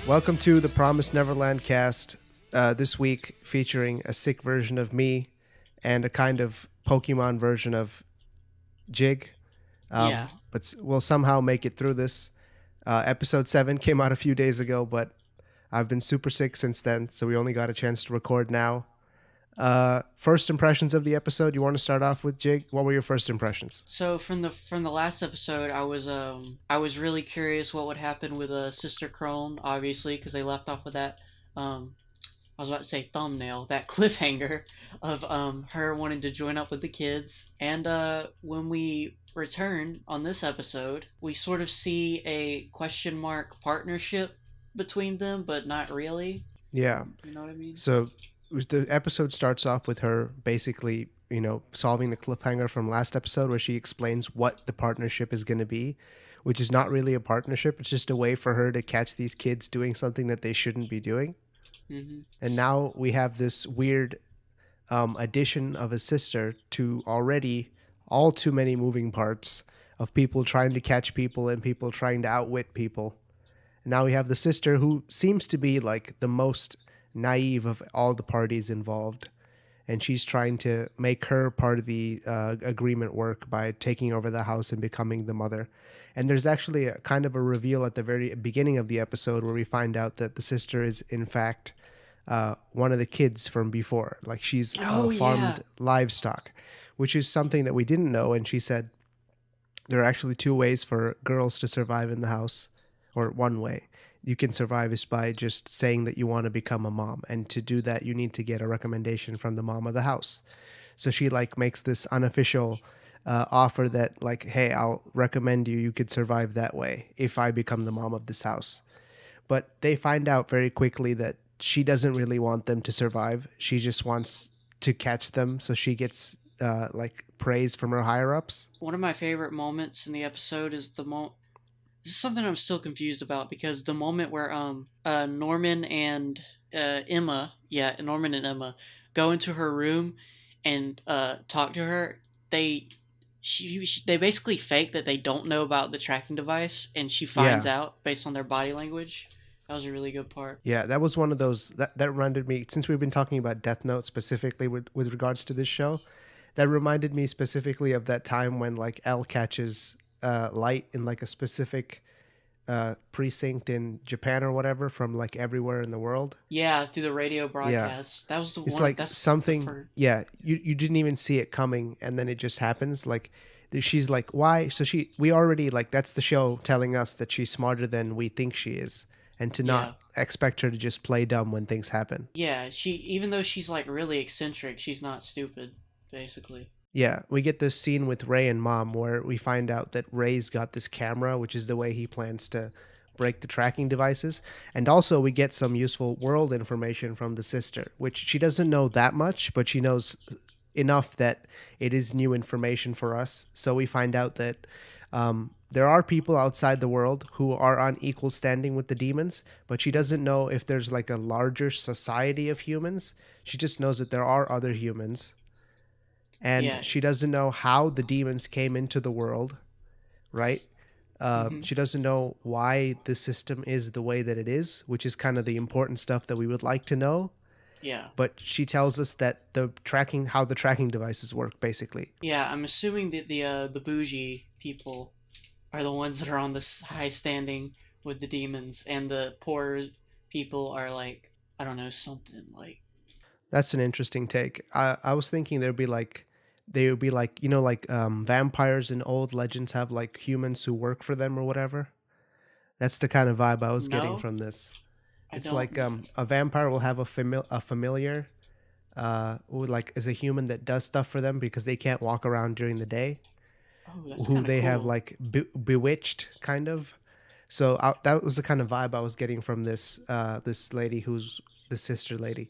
Welcome to the Promised Neverland cast. This week featuring a sick version of me and a kind of Pokemon version of Jig. Yeah. But we'll somehow make it through this. Episode 7 came out a few days ago, but I've been super sick since then, so we only got a chance to record now. First impressions of the episode. You want to start off with Jig? What were your first impressions? So from the last episode, I was really curious what would happen with Sister Crone, obviously, because they left off with that I was about to say thumbnail, that cliffhanger of her wanting to join up with the kids. And when we return on this episode, we sort of see a question mark partnership between them, but not really. Yeah. You know what I mean? So the episode starts off with her basically, solving the cliffhanger from last episode where she explains what the partnership is going to be, which is not really a partnership. It's just a way for her to catch these kids doing something that they shouldn't be doing. Mm-hmm. And now we have this weird addition of a sister to already all too many moving parts of people trying to catch people and people trying to outwit people. And now we have the sister who seems to be like the most naive of all the parties involved. And she's trying to make her part of the agreement work by taking over the house and becoming the mother. And there's actually a kind of a reveal at the very beginning of the episode where we find out that the sister is, in fact, one of the kids from before. Like she's Oh yeah. farmed livestock, which is something that we didn't know. And she said there are actually two ways for girls to survive in the house, or one way you can survive is by just saying that you want to become a mom, and to do that you need to get a recommendation from the mom of the house. So she like makes this unofficial offer that like, hey, I'll recommend you could survive that way if I become the mom of this house. But they find out very quickly that she doesn't really want them to survive. She just wants to catch them so she gets like praise from her higher ups. One of my favorite moments in the episode is the moment. This is something I'm still confused about because the moment where Norman and Norman and Emma go into her room and talk to her. They basically fake that they don't know about the tracking device, and she finds Yeah. out based on their body language. That was a really good part. Yeah, that was one of those that reminded me, since we've been talking about Death Note specifically with regards to this show, that reminded me specifically of that time when like Elle catches light in like a specific precinct in Japan or whatever from like everywhere in the world. Yeah, through the radio Yeah. broadcast. That was the It's one. like That's the something, first. yeah, you didn't even see it coming and then it just happens. Like she's like, why? So we already like, that's the show telling us that she's smarter than we think she is, and to Yeah. not expect her to just play dumb when things happen. Yeah, she even though she's like really eccentric, she's not stupid, basically. Yeah, we get this scene with Ray and Mom where we find out that Ray's got this camera, which is the way he plans to break the tracking devices. And also, we get some useful world information from the sister, which she doesn't know that much, but she knows enough that it is new information for us. So we find out that there are people outside the world who are on equal standing with the demons, but she doesn't know if there's like a larger society of humans. She just knows that there are other humans, and Yeah. she doesn't know how the demons came into the world, right? Hmm. She doesn't know why the system is the way that it is, which is kind of the important stuff that we would like to know. Yeah. But she tells us that how the tracking devices work, basically. Yeah, I'm assuming that the bougie people are the ones that are on this high standing with the demons, and the poor people are like, I don't know, something like. That's an interesting take. I was thinking they would be like, like vampires in old legends have like humans who work for them or whatever. That's the kind of vibe I was getting No, from this. I It's don't like know. a vampire will have a familiar who like is a human that does stuff for them because they can't walk around during the day, Oh, that's who kind of they have cool. like bewitched kind of. So that was the kind of vibe I was getting from this lady who's the sister lady.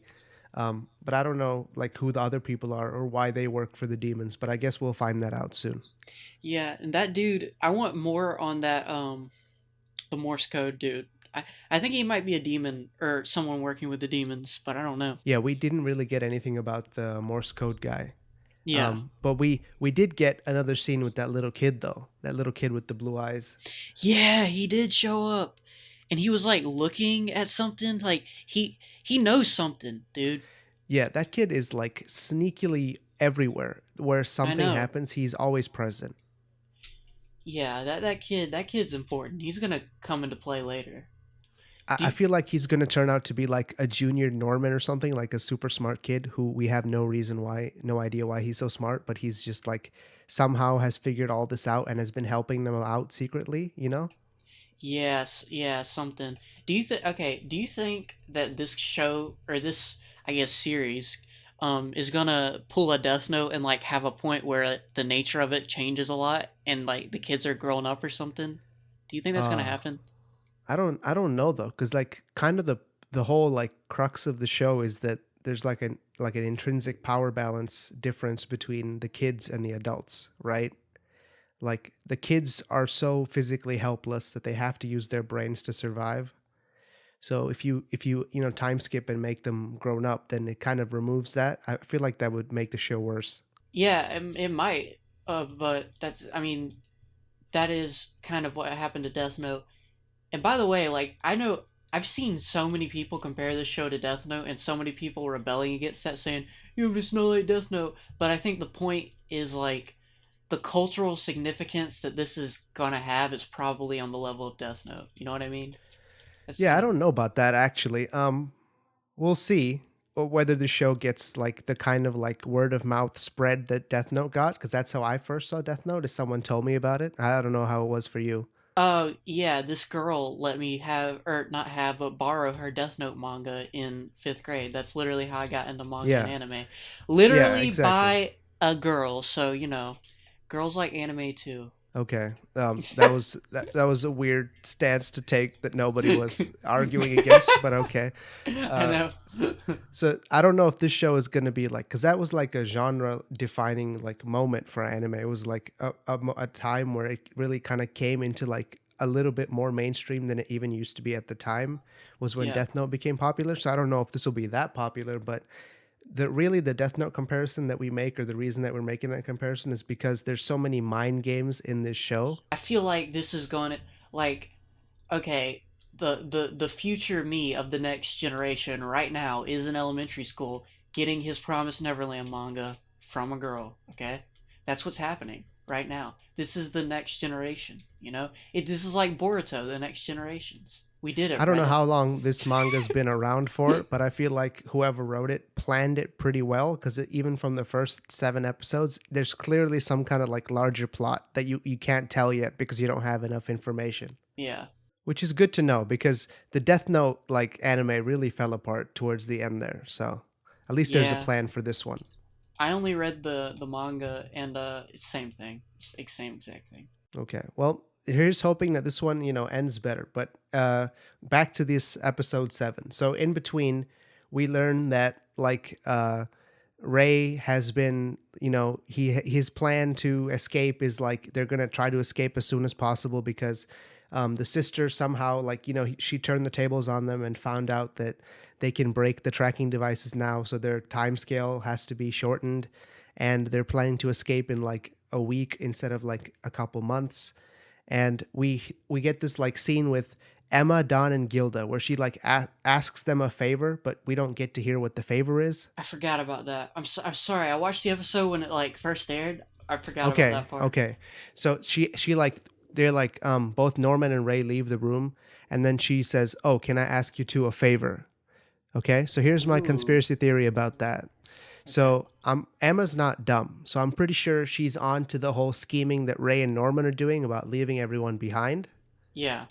But I don't know like who the other people are or why they work for the demons. But I guess we'll find that out soon. Yeah, and that dude, I want more on that the Morse code dude. I think he might be a demon or someone working with the demons, but I don't know. Yeah, we didn't really get anything about the Morse code guy. Yeah. But we did get another scene with that little kid though. That little kid with the blue eyes. Yeah, he did show up. and he was like looking at something. Like he knows something, dude. Yeah, that kid is like sneakily everywhere. Where I something know. happens, he's always present. Yeah, that kid's important. He's gonna come into play later. Do I you, feel like he's going to turn out to be like a junior Norman or something, like a super smart kid who we have no reason why, no idea why he's so smart, but he's just like somehow has figured all this out and has been helping them out secretly, you know? yes, yeah, something. Do you think? Okay, do you think that this show or this, I guess, series, is gonna pull a Death Note and like have a point where the nature of it changes a lot and like the kids are growing up or something? Do you think that's gonna Uh, happen? I don't know though, because like kind of the whole like crux of the show is that there's like an intrinsic power balance difference between the kids and the adults, right? Like the kids are so physically helpless that they have to use their brains to survive. So if you time skip and make them grown up, then it kind of removes that. I feel like that would make the show worse. Yeah, it might. But that's, I mean, that is kind of what happened to Death Note. And by the way, like I know I've seen so many people compare this show to Death Note, and so many people rebelling against that, saying, "You it's not like Death Note." But I think the point is like the cultural significance that this is gonna have is probably on the level of Death Note. You know what I mean? That's Yeah, I don't know about that actually. We'll see whether the show gets like the kind of like word of mouth spread that Death Note got, because that's how I first saw Death Note. Is someone told me about it. I don't know how it was for you. Oh yeah, this girl let me have, or not have, but borrow her Death Note manga in fifth grade. That's literally how I got into manga and Yeah, anime. yeah, Literally exactly. by a girl, so girls like anime too. Okay. That was a weird stance to take that nobody was arguing against, but okay. I Uh, know. so I don't know if this show is going to be like, because that was like a genre defining like moment for anime. It was like a time where it really kind of came into like a little bit more mainstream than it even used to be at the time, was when Yeah, Death Note became popular. So I don't know if this will be that popular, but the Death Note comparison that we make, or the reason that we're making that comparison, is because there's so many mind games in this show. I feel like this is going to, like, okay, the future me of the next generation right now is in elementary school getting his Promised Neverland manga from a girl. Okay, that's what's happening right now. This is the next generation. This is like Boruto, the next generations. We did I it, don't know brother. how long this manga's been around for, but I feel like whoever wrote it planned it pretty well, because even from the first 7 episodes, there's clearly some kind of like larger plot that you can't tell yet because you don't have enough information. Yeah, Which is good to know, because the Death Note like anime really fell apart towards the end there. So at least there's a yeah. plan for this one. I only read the manga, and it's same thing, same exact thing. Okay. Well, here's hoping that this one, ends better. But back to this episode 7. So in between, we learn that like Ray has been, his plan to escape is like they're gonna try to escape as soon as possible, because the sister somehow, like, she turned the tables on them and found out that they can break the tracking devices now, so their time scale has to be shortened, and they're planning to escape in like a week instead of like a couple months. And we get this like scene with Emma, Don, and Gilda, where she like asks them a favor, but we don't get to hear what the favor is. I forgot about that. I'm sorry. I watched the episode when it like first aired. I forgot about Okay, that part. okay. So she like they're like both Norman and Ray leave the room, and then she says, "Oh, can I ask you to a favor?" Okay, so here's my Ooh. conspiracy theory about that. Okay. So Emma's not dumb, so I'm pretty sure she's on to the whole scheming that Ray and Norman are doing about leaving everyone behind. Yeah.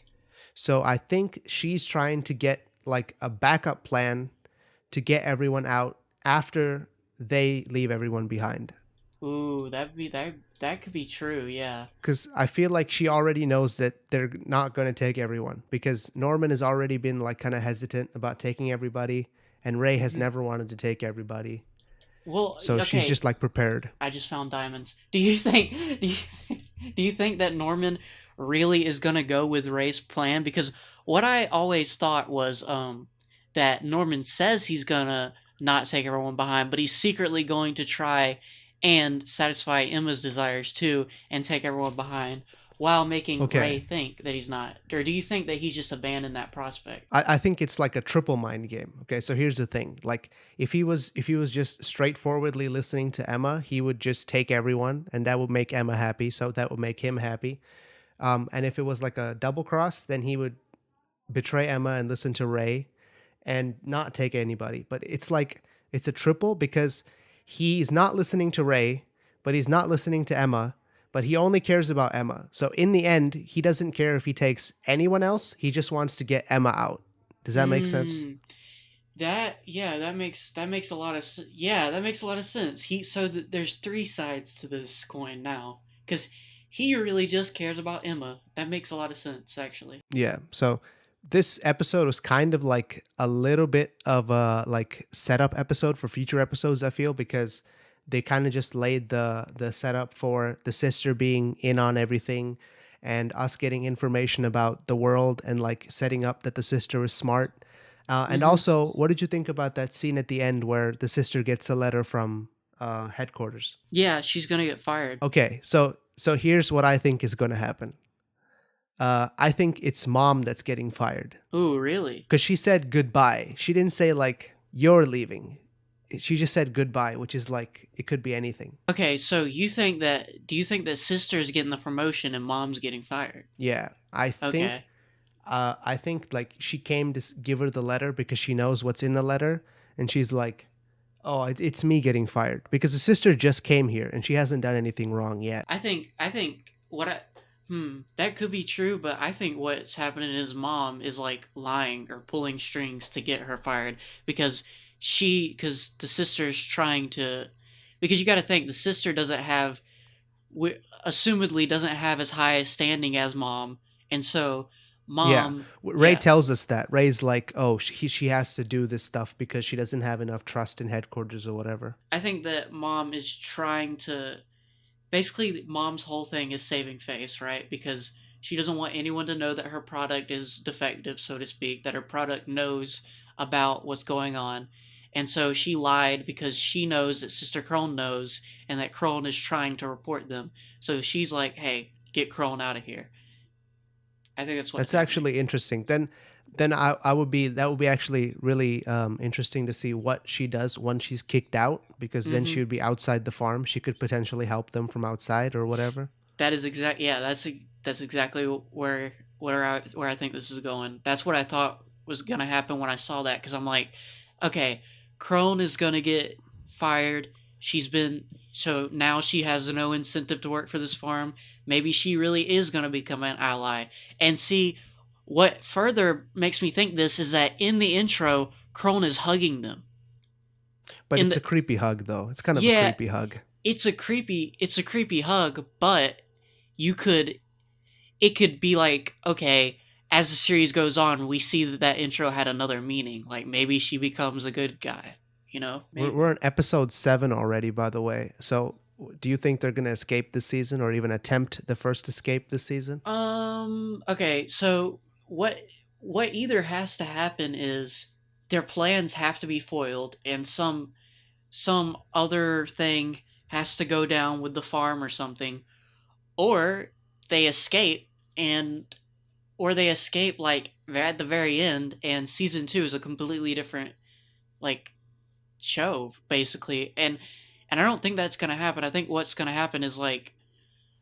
So I think she's trying to get like a backup plan to get everyone out after they leave everyone behind. Ooh, that could be true. Yeah. Because I feel like she already knows that they're not going to take everyone, because Norman has already been like kind of hesitant about taking everybody, and Ray has Hmm. never wanted to take everybody. Well, So she's okay. just like prepared. I just found diamonds. Do you think? Do you think that Norman really is gonna go with Ray's plan? Because what I always thought was that Norman says he's gonna not take everyone behind, but he's secretly going to try and satisfy Emma's desires too and take everyone behind. while making Ray Okay. think that he's not? Or do you think that he's just abandoned that prospect? I think it's like a triple mind game. Okay, so here's the thing. Like if he was just straightforwardly listening to Emma, he would just take everyone and that would make Emma happy. So that would make him happy. And if it was like a double cross, then he would betray Emma and listen to Ray and not take anybody. But it's like it's a triple because he's not listening to Ray, but he's not listening to Emma, but he only cares about Emma. So in the end, he doesn't care if he takes anyone else. He just wants to get Emma out. Does that make sense? Hmm. That makes a lot of yeah, that makes a lot of sense. There's three sides to this coin now, because he really just cares about Emma. That makes a lot of sense, actually. Yeah. So this episode was kind of like a little bit of a like setup episode for future episodes, I feel, because they kind of just laid the setup for the sister being in on everything and us getting information about the world and like setting up that the sister is smart. And Mm-hmm. also, what did you think about that scene at the end where the sister gets a letter from headquarters? Yeah, she's gonna get fired. Okay, so here's what I think is going to happen. I think it's mom that's getting fired Ooh, really? because she said goodbye. She didn't say like you're leaving. She just said goodbye, which is like it could be anything. Okay, so do you think that sister's getting the promotion and mom's getting fired? Yeah, I think Okay. I think like she came to give her the letter because she knows what's in the letter, and she's like, "Oh, it's me getting fired because the sister just came here and she hasn't done anything wrong yet." I think that could be true, but I think what's happening is mom is like lying or pulling strings to get her fired because because the sister's trying to, because you got to think the sister doesn't have, assumedly doesn't have as high a standing as mom, and so Yeah, mom, Ray yeah, tells us that. Ray's like, "Oh, she has to do this stuff because she doesn't have enough trust in headquarters or whatever." I think that mom is trying to, basically mom's whole thing is saving face, right? Because she doesn't want anyone to know that her product is defective, so to speak, that her product knows about what's going on. And so she lied because she knows that Sister Crone knows and that Crone is trying to report them. So she's like, hey, get Crone out of here. I think that's what's That's happening. actually interesting. Then I would be that would be actually really interesting to see what she does when she's kicked out because then Mm-hmm. she would be outside the farm. She could potentially help them from outside or whatever. That is exact. Yeah, that's exactly where I think this is going. That's what I thought was gonna happen when I saw that because I'm like, okay, Crone is gonna get fired. She's been so now she has no incentive to work for this farm. Maybe she really is gonna become an ally. And see, what further makes me think this is that in the intro, Crone is hugging them. But In it's the a creepy hug though. It's kind of a Yeah, creepy hug. it's a creepy hug, but you could it could be like, okay, as the series goes on, we see that that intro had another meaning. Like maybe she becomes a good guy, We're Maybe. we're on episode 7 already, by the way. So do you think they're gonna escape this season or even attempt the first escape this season? Okay, so what either has to happen is their plans have to be foiled and some other thing has to go down with the farm or something, or they escape and or they escape like at the very end and season 2 is a completely different like show basically, and I don't think that's gonna happen. I think what's gonna happen is like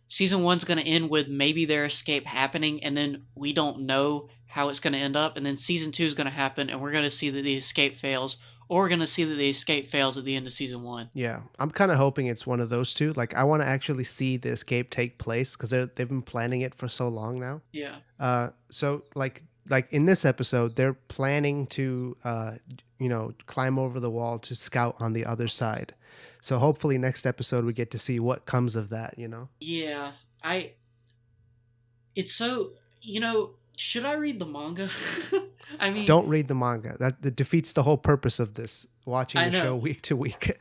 season one's gonna end with maybe their escape happening, and then we don't know how it's gonna end up, and then season two is gonna happen, and we're gonna see that the escape fails, or we're gonna see that the escape fails at the end of season one. Yeah, I'm kind of hoping it's one of those two. Like, I want to actually see the escape take place because they've been planning it for so long now. Yeah. So like in this episode, they're planning to climb over the wall to scout on the other side. So hopefully next episode we get to see what comes of that. Yeah. I. It's so. Should I read the manga? I mean, Don't read the manga. That defeats the whole purpose of this. Watching I the show know, week to week.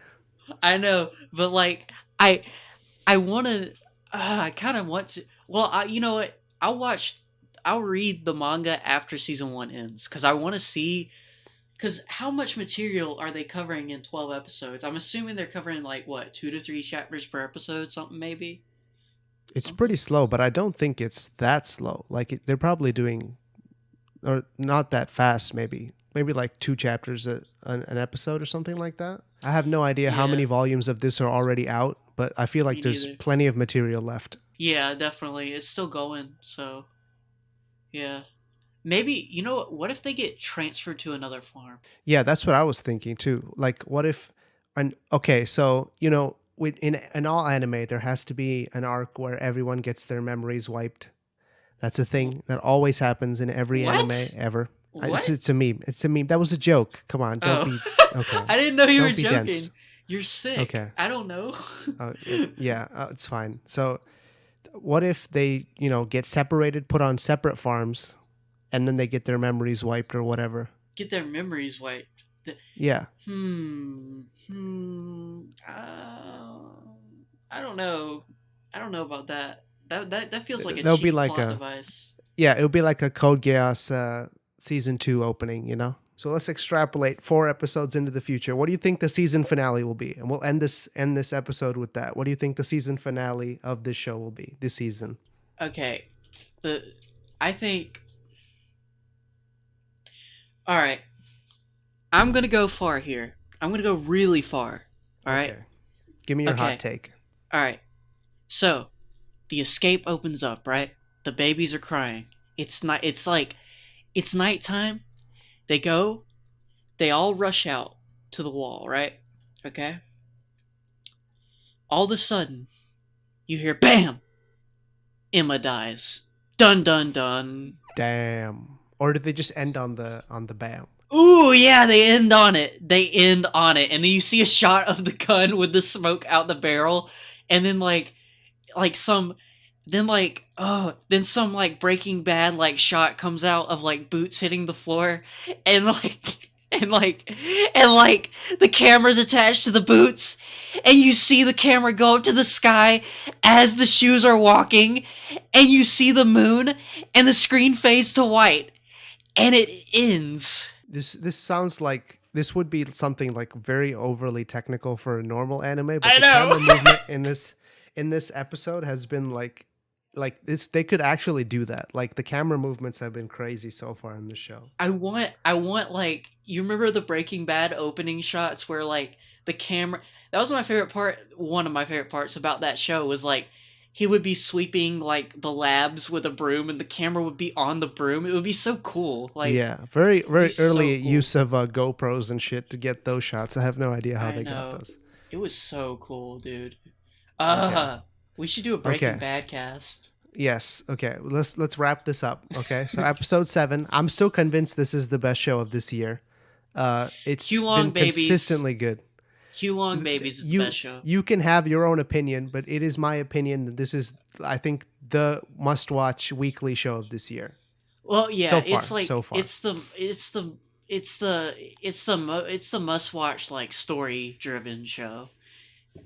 I know, but like, I, I want to. I kind of want to. Well, you know what? I'll read the manga after season one ends because I want to see. Because how much material are they covering in 12 episodes? I'm assuming they're covering like what 2 to 3 chapters per episode, something maybe. It's pretty slow, but I don't think it's that slow. Like they're probably doing, or not that fast. Maybe like 2 chapters an episode or something like that. I have no idea how many Yeah, volumes of this are already out, but I feel like me there's neither. plenty of material left. Yeah, definitely. It's still going, so yeah. Maybe, what if they get transferred to another farm? Yeah, that's what I was thinking too. Like, what if, and okay, so in all anime, there has to be an arc where everyone gets their memories wiped. That's a thing that always happens in every anime What? ever. It's What? it's a meme. It's a meme. That was a joke. Come on, don't Oh. be okay. I didn't know you were Don't be joking. dense. You're sick. Okay. I don't know. Yeah, it's fine. So, what if they get separated, put on separate farms, and then they get their memories wiped or whatever? Get their memories wiped. Yeah, Hmm. Hmm. I don't know. I don't know about that. That feels like a there'll be cheap like plot a device. yeah, it'll be like a Code Geass season 2 opening. So let's extrapolate 4 episodes into the future. What do you think the season finale will be? And we'll end this episode with that. What do you think the season finale of this show will be this season? Okay. The I think. All right. I'm gonna go far here. I'm gonna go really far. All right. Okay, give me your hot Okay. take. All right. So the escape opens up. Right. The babies are crying. It's not. It's nighttime. They go. They all rush out to the wall. Right. Okay. All of a sudden, you hear bam. Emma dies. Dun dun dun. Damn. Or did they just end on the bam? Ooh, yeah, they end on it. They end on it. And then you see a shot of the gun with the smoke out the barrel. And then some then some like Breaking Bad like shot comes out of like boots hitting the floor and like and the camera's attached to the boots and you see the camera go up to the sky as the shoes are walking and you see the moon and the screen fades to white and it ends. This sounds like this would be something like very overly technical for a normal anime, but I the camera know. movement in this episode has been like this. They could actually do that. Like the camera movements have been crazy so far in the show. I want like you remember the Breaking Bad opening shots where like the camera that was my favorite part one of my favorite parts about that show was like he would be sweeping like the labs with a broom and the camera would be on the broom. It would be so cool. Like Yeah, very it'd be very so early cool. use of GoPros and shit to get those shots. I have no idea how I they got know. those. It was so cool, dude. Okay. We should do a Breaking Okay. Bad cast. Yes. Okay. Let's wrap this up. Okay. So episode 7. I'm still convinced this is the best show of this year. It's Q been Long Babies. consistently good. Q Long Babies is the You best show. you can have your own opinion, but it is my opinion that this is, I think, the must-watch weekly show of this year. Well, yeah, So far. it's like So far. it's the must watch like story driven show.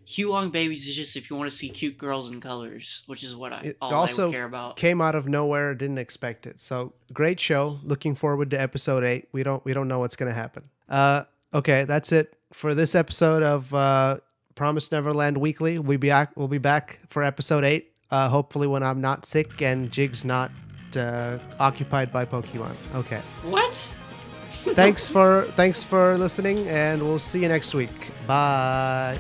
Hugh Long Babies is just if you want to see cute girls in colors, which is what It all I would also care about. came out of nowhere. Didn't expect it. So great show. Looking forward to episode 8. We don't know what's gonna happen. Okay, that's it for this episode of Promise Neverland Weekly. We'll be back for episode 8. Hopefully when I'm not sick and Jig's not occupied by Pokemon. Okay. What? Thanks for listening, and we'll see you next week. Bye.